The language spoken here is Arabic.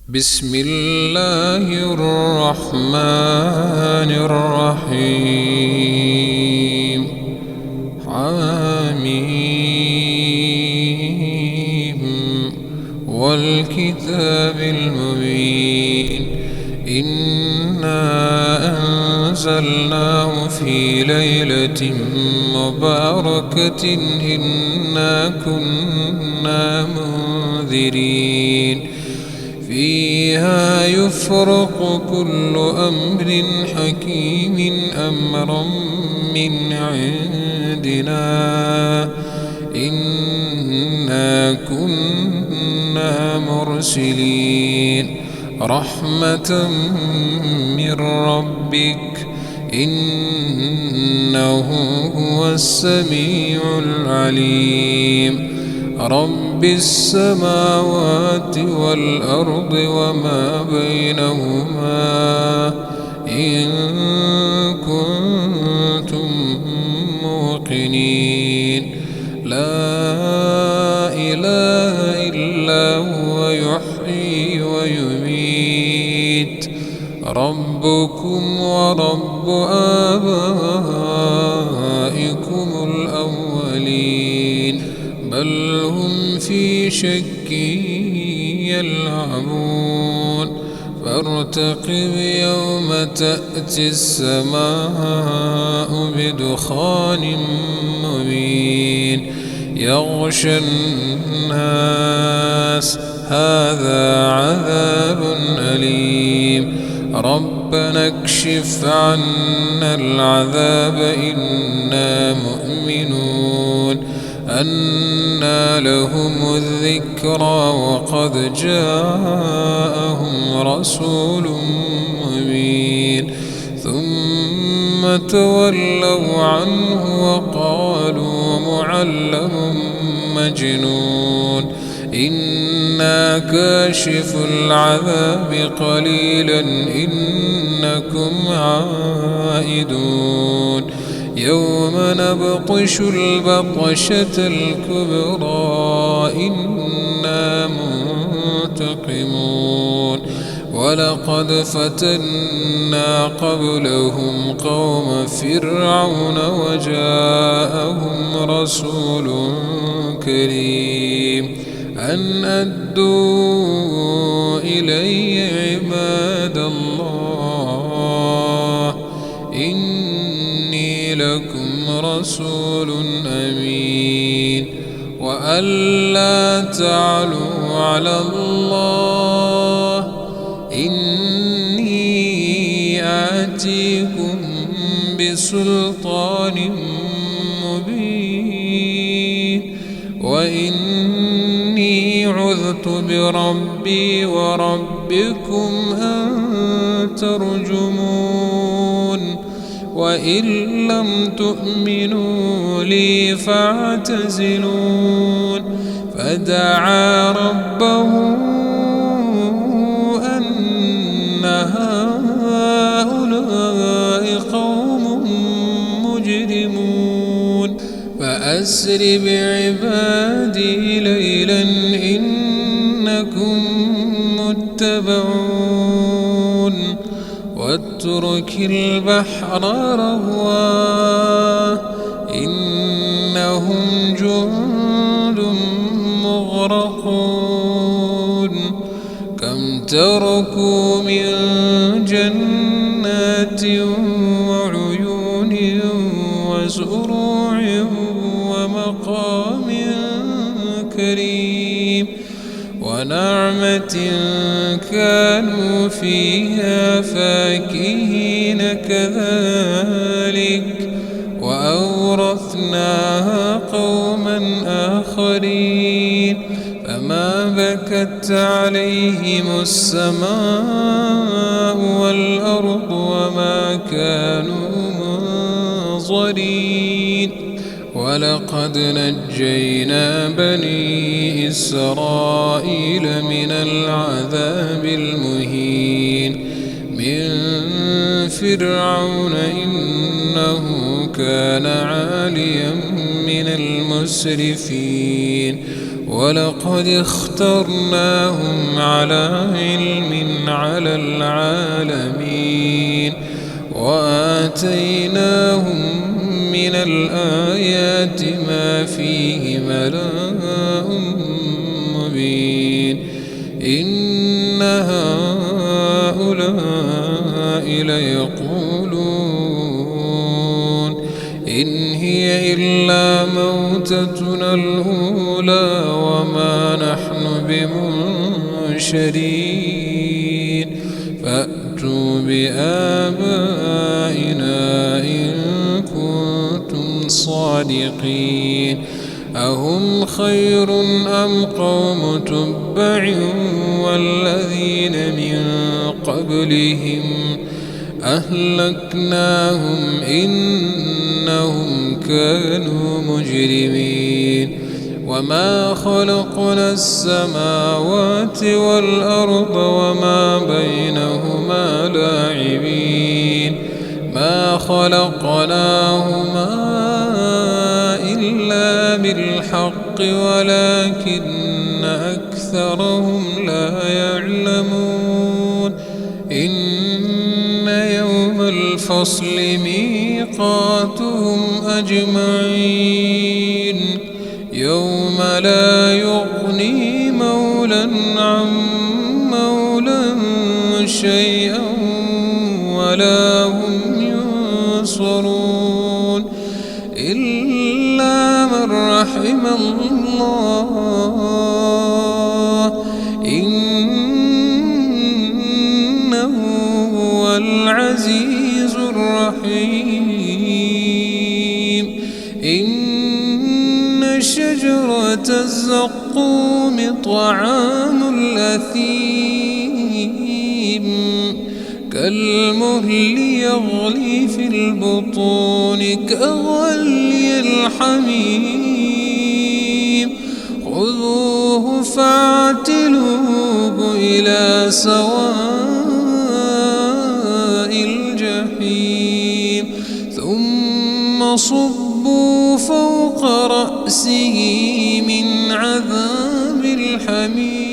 بسم الله الرحمن الرحيم. حميم والكتاب المبين. إنا أنزلناه في ليلة مباركة إنا كنا منذرين فيها يفرق كل أمر حكيم أمرا من عندنا إنا كنا مرسلين رحمة من ربك إنه هو السميع العليم. رب السماوات والأرض وما بينهما إن كنتم موقنين. لا إله إلا هو يحيي ويميت. ربكم ورب آبائكم الأولين بل هم في شك يلعبون. فارتقب يوم تأتي السماء بدخان مبين يغشى الناس هذا عذاب أليم. ربنا اكشف عنا العذاب إنا مؤمنون. أنى لهم الذكرى وقد جاءهم رسول مبين ثم تولوا عنه وقالوا معلم مجنون. إنا كاشف العذاب قليلا إنكم عائدون. يوم نبطش البطشة الكبرى إنا منتقمون. ولقد فتنا قبلهم قوم فرعون وجاءهم رسول كريم أن أدوا إلي عباد الله إني لكم رسول أمين وأن لا تعلوا على الله إني آتيكم بسلطان مبين وإني عذت بربي وربكم أن ترجمون. وإن لم تؤمنوا لي فاعتزلون. فدعا ربه أن هؤلاء قوم مجرمون. فأسر بعبادي ليلا إنكم متبعون. واترك البحر رهوا إنهم جند مغرقون. كم تركوا من جنات وعيون وزروع ومقام كريم ونعمة كانوا فيها فاكهين كذلك وأورثناها قوما آخرين. فما بكت عليهم السماء والأرض وما كانوا منظرين. ولقد نجينا بني إسرائيل من العذاب المهين من فرعون إنه كان عاليا من المسرفين. ولقد اخترناهم على علم على العالمين وآتيناهم من الآيات ما فيه بلاء مبين إن هؤلاء ليقولون إن هي إلا موتتنا الأولى وما نحن بمنشرين فأتوا بآبائنا إن كنتم صادقين أهم خير أم قوم تبع والذين من قبلهم أهلكناهم إنهم كانوا مجرمين وما خلقنا السماوات والأرض وما بينهما لاعبين ما خلقناهما إلا بالحق ولكن أكثرهم لا يعلمون إن يوم الفصل ميقاتهم أجمعين يوم لا يغني مولى عن مولى شيئا ولا هم ينصرون إلا من رحم الله إنه هو العزيز الرحيم إن شجرة الزقوم طعام الأثيم كالمهل يغلي في البطون كغلي الحميم خذوه فاعتلوه إلى سواء الجحيم ثم صبوا فوق رأسه من عذاب الحميم